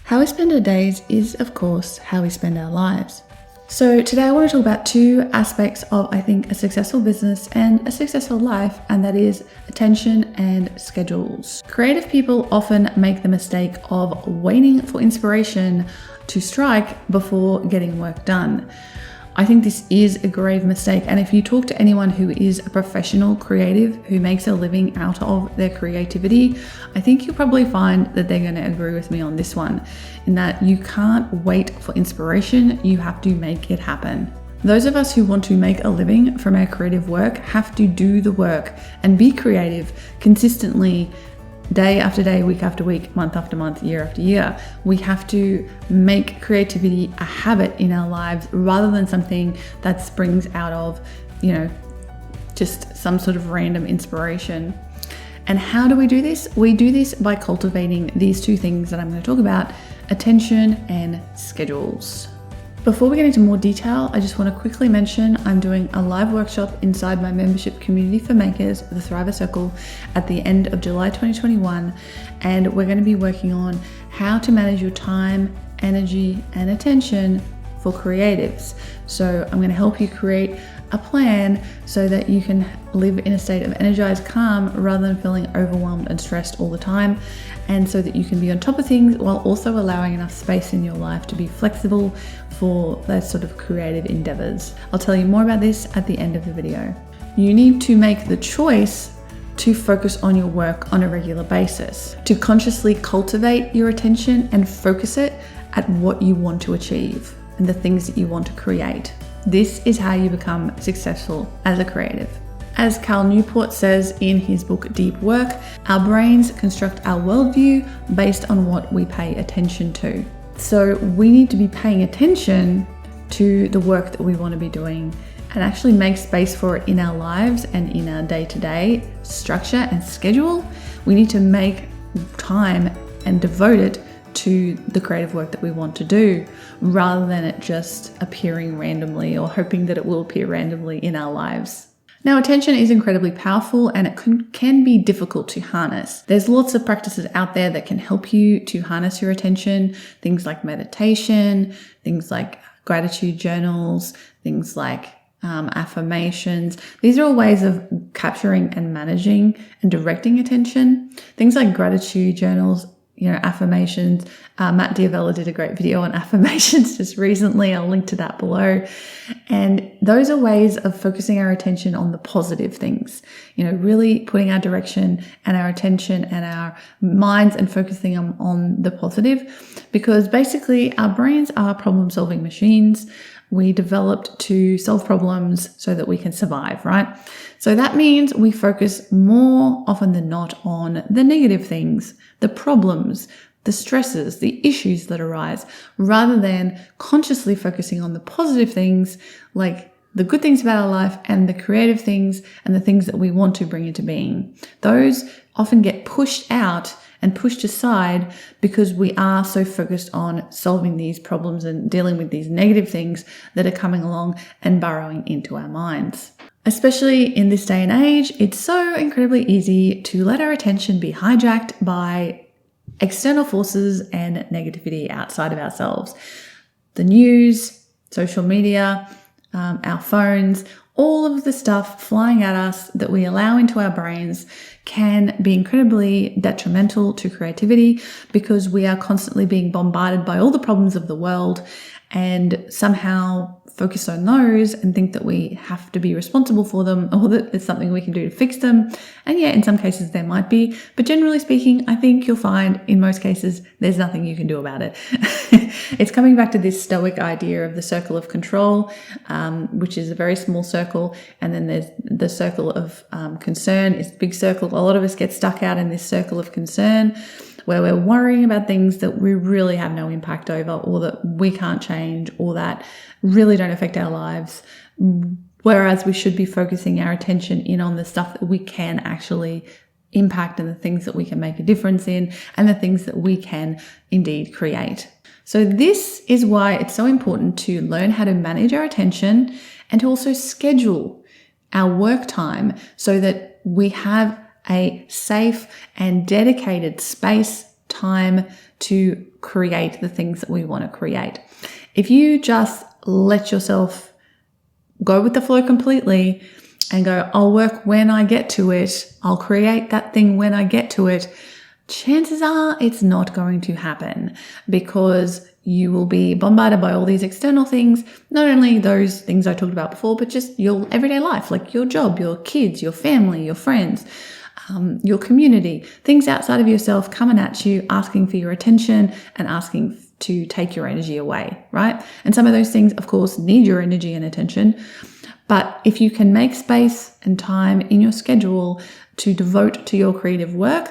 How we spend our days is, of course, how we spend our lives. So today I want to talk about two aspects of, I think, a successful business and a successful life, and that is attention and schedules. Creative people often make the mistake of waiting for inspiration to strike before getting work done. I think this is a grave mistake, and if you talk to anyone who is a professional creative who makes a living out of their creativity, I think you'll probably find that they're going to agree with me on this one, in that you can't wait for inspiration, you have to make it happen. Those of us who want to make a living from our creative work have to do the work and be creative consistently, day after day, week after week, month after month, year after year. We have to make creativity a habit in our lives rather than something that springs out of, just some sort of random inspiration. And how do we do this? We do this by cultivating these two things that I'm going to talk about: attention and schedules. Before we get into more detail, I just want to quickly mention I'm doing a live workshop inside my membership community for makers, the Thriver Circle, at the end of July 2021. And we're going to be working on how to manage your time, energy, and attention for creatives. So I'm going to help you create a plan so that you can live in a state of energized calm rather than feeling overwhelmed and stressed all the time, and so that you can be on top of things while also allowing enough space in your life to be flexible for those sort of creative endeavors. I'll tell you more about this at the end of the video. You need to make the choice to focus on your work on a regular basis, to consciously cultivate your attention and focus it at what you want to achieve and the things that you want to create. This is how you become successful as a creative. As Cal Newport says in his book Deep Work, our brains construct our worldview based on what we pay attention to. So we need to be paying attention to the work that we want to be doing and actually make space for it in our lives and in our day-to-day structure and schedule. We need to make time and devote it to the creative work that we want to do, rather than it just appearing randomly or hoping that it will appear randomly in our lives. Now, attention is incredibly powerful and it can be difficult to harness. There's lots of practices out there that can help you to harness your attention, things like meditation, things like gratitude journals, things like affirmations. These are all ways of capturing and managing and directing attention. Things like gratitude journals, affirmations. Matt Diavella did a great video on affirmations just recently. I'll link to that below. And those are ways of focusing our attention on the positive things, really putting our direction and our attention and our minds and focusing on the positive, because basically our brains are problem-solving machines. We developed to solve problems so that we can survive, right? So that means we focus more often than not on the negative things, the problems, the stresses, the issues that arise, rather than consciously focusing on the positive things, like the good things about our life and the creative things and the things that we want to bring into being. Those often get pushed out and pushed aside because we are so focused on solving these problems and dealing with these negative things that are coming along and burrowing into our minds. Especially in this day and age, it's so incredibly easy to let our attention be hijacked by external forces and negativity outside of ourselves. The news, social media, our phones, all of the stuff flying at us that we allow into our brains can be incredibly detrimental to creativity, because we are constantly being bombarded by all the problems of the world and somehow focus on those and think that we have to be responsible for them, or that there's something we can do to fix them. And yeah, in some cases there might be, but generally speaking, I think you'll find in most cases there's nothing you can do about it. It's coming back to this Stoic idea of the circle of control, which is a very small circle, and then there's the circle of concern is the big circle. A lot of us get stuck out in this circle of concern, where we're worrying about things that we really have no impact over, or that we can't change, or that really don't affect our lives. Whereas we should be focusing our attention in on the stuff that we can actually impact, and the things that we can make a difference in, and the things that we can indeed create. So this is why it's so important to learn how to manage our attention and to also schedule our work time so that we have a safe and dedicated space, time to create the things that we want to create. If you just let yourself go with the flow completely and go, I'll work when I get to it, I'll create that thing when I get to it, chances are it's not going to happen, because you will be bombarded by all these external things, not only those things I talked about before, but just your everyday life, like your job, your kids, your family, your friends, your community, things outside of yourself coming at you, asking for your attention and asking to take your energy away, right? And some of those things, of course, need your energy and attention. But if you can make space and time in your schedule to devote to your creative work,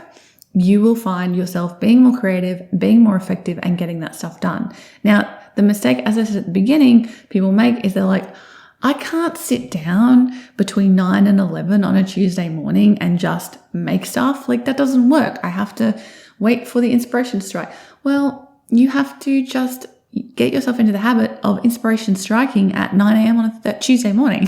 you will find yourself being more creative, being more effective, and getting that stuff done. Now, the mistake, as I said at the beginning, people make is they're like, I can't sit down between 9 and 11 on a Tuesday morning and just make stuff. Like, that doesn't work. I have to wait for the inspiration to strike. Well, you have to just get yourself into the habit of inspiration striking at 9 a.m. on a Tuesday morning.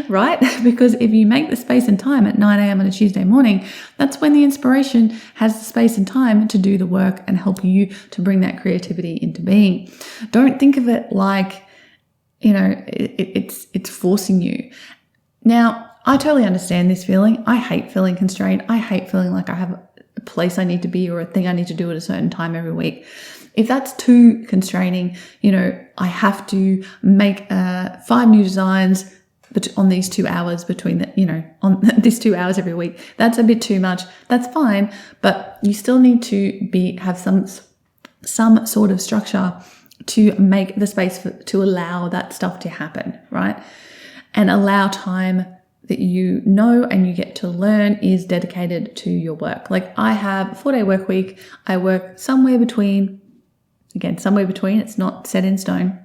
Right? Because if you make the space and time at 9 a.m. on a Tuesday morning, that's when the inspiration has the space and time to do the work and help you to bring that creativity into being. Don't think of it like, it's forcing you. Now, I totally understand this feeling. I hate feeling constrained. I hate feeling like I have a place I need to be or a thing I need to do at a certain time every week. If that's too constraining, I have to make 5 new designs on these 2 hours between on these 2 hours every week. That's a bit too much. That's fine, but you still need to have some sort of structure to make the space to allow that stuff to happen, right? And allow time that and you get to learn is dedicated to your work. Like, I have a 4-day work week. I work somewhere between, it's not set in stone,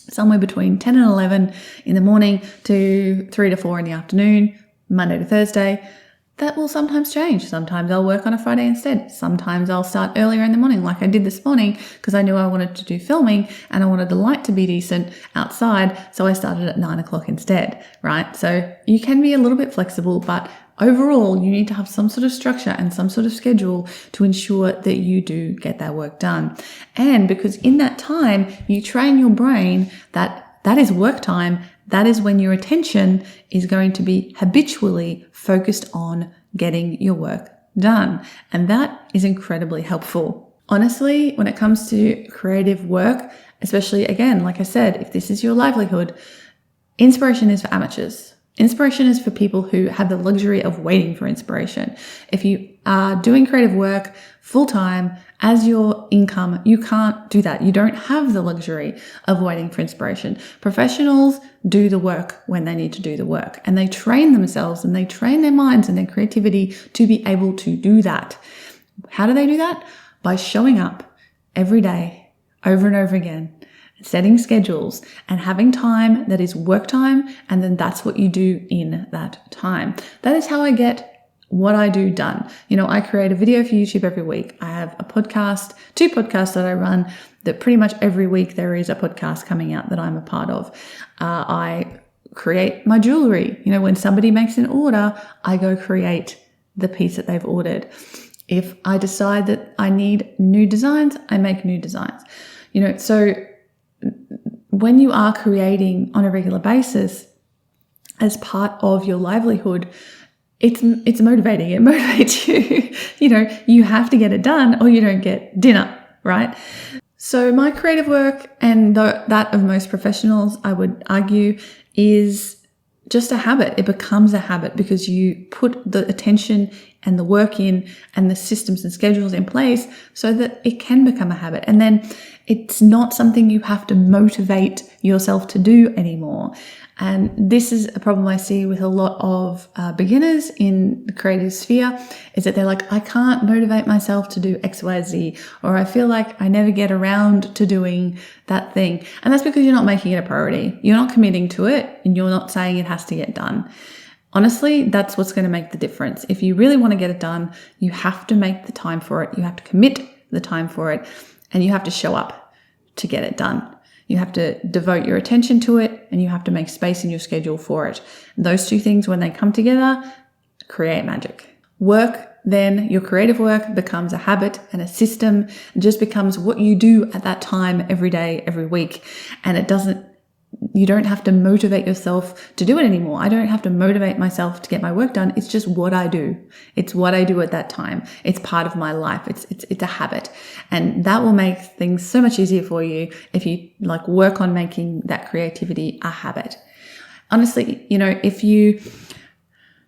somewhere between 10 and 11 in the morning to 3 to 4 in the afternoon, Monday to Thursday. That will sometimes change. Sometimes I'll work on a Friday instead. Sometimes I'll start earlier in the morning, like I did this morning, because I knew I wanted to do filming and I wanted the light to be decent outside. So I started at 9 o'clock instead, right? So you can be a little bit flexible, but overall, you need to have some sort of structure and some sort of schedule to ensure that you do get that work done. And because in that time, you train your brain that is work time. That is when your attention is going to be habitually focused on getting your work done. And that is incredibly helpful. Honestly, when it comes to creative work, especially, again, like I said, if this is your livelihood, inspiration is for amateurs. Inspiration is for people who have the luxury of waiting for inspiration. If you are doing creative work full time as your income, you can't do that. You don't have the luxury of waiting for inspiration. Professionals do the work when they need to do the work, and they train themselves and they train their minds and their creativity to be able to do that. How do they do that? By showing up every day, over and over again, setting schedules and having time that is work time, and then that's what you do in that time. That is how I get what I do done. I create a video for YouTube every week. I have a podcast, 2 podcasts that I run, that pretty much every week there is a podcast coming out that I'm a part of. I create my jewelry. When somebody makes an order, I go create the piece that they've ordered. If I decide that I need new designs, I make new designs. So when you are creating on a regular basis as part of your livelihood, it's motivating. It motivates you. You have to get it done or you don't get dinner, right? So my creative work and that of most professionals, I would argue, is just a habit. It becomes a habit because you put the attention and the work in and the systems and schedules in place so that it can become a habit. And then it's not something you have to motivate yourself to do anymore. And this is a problem I see with a lot of beginners in the creative sphere, is that they're like, I can't motivate myself to do X, Y, Z, or I feel like I never get around to doing that thing. And that's because you're not making it a priority. You're not committing to it and you're not saying it has to get done. Honestly, that's what's going to make the difference. If you really want to get it done, you have to make the time for it. You have to commit the time for it, and you have to show up to get it done. You have to devote your attention to it, and you have to make space in your schedule for it. And those 2 things, when they come together, create magic. Work then your creative work becomes a habit and a system, and just becomes what you do at that time every day, every week. And you don't have to motivate yourself to do it anymore. I don't have to motivate myself to get my work done. It's just what I do. It's what I do at that time. It's part of my life. It's a habit. And that will make things so much easier for you if you work on making that creativity a habit. Honestly, if you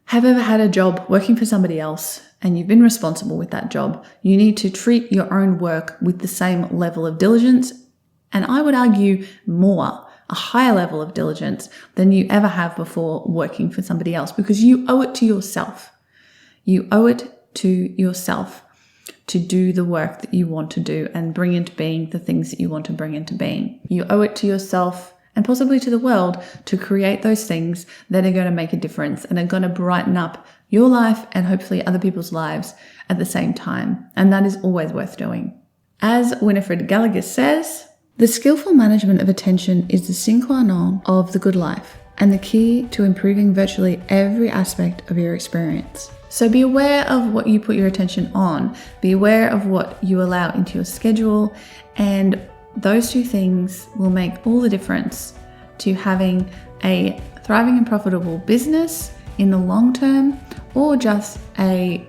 have ever had a job working for somebody else and you've been responsible with that job, you need to treat your own work with the same level of diligence. And I would argue a higher level of diligence than you ever have before working for somebody else, because you owe it to yourself. You owe it to yourself to do the work that you want to do and bring into being the things that you want to bring into being. You owe it to yourself and possibly to the world to create those things that are going to make a difference and are going to brighten up your life and hopefully other people's lives at the same time. And that is always worth doing. As Winifred Gallagher says, the skillful management of attention is the sine qua non of the good life and the key to improving virtually every aspect of your experience. So be aware of what you put your attention on. Be aware of what you allow into your schedule, and those two things will make all the difference to having a thriving and profitable business in the long term, or just a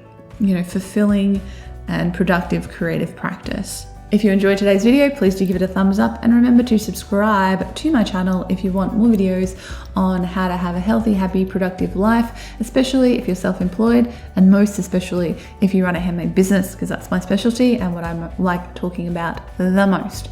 fulfilling and productive creative practice. If you enjoyed today's video, please do give it a thumbs up, and remember to subscribe to my channel if you want more videos on how to have a healthy, happy, productive life, especially if you're self-employed, and most especially if you run a handmade business, because that's my specialty and what I'm talking about the most.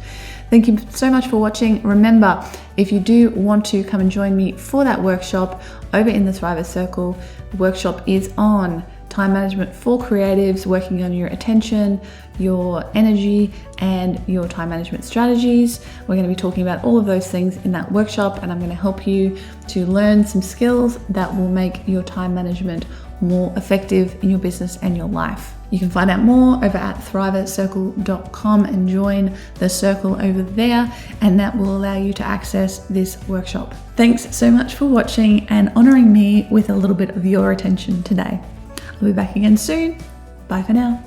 Thank you so much for watching. Remember, if you do want to come and join me for that workshop over in the Thriver Circle, the workshop is on time management for creatives, working on your attention, your energy, and your time management strategies. We're going to be talking about all of those things in that workshop, and I'm going to help you to learn some skills that will make your time management more effective in your business and your life. You can find out more over at thrivercircle.com and join the circle over there, and that will allow you to access this workshop. Thanks so much for watching and honoring me with a little bit of your attention today. I'll be back again soon. Bye for now.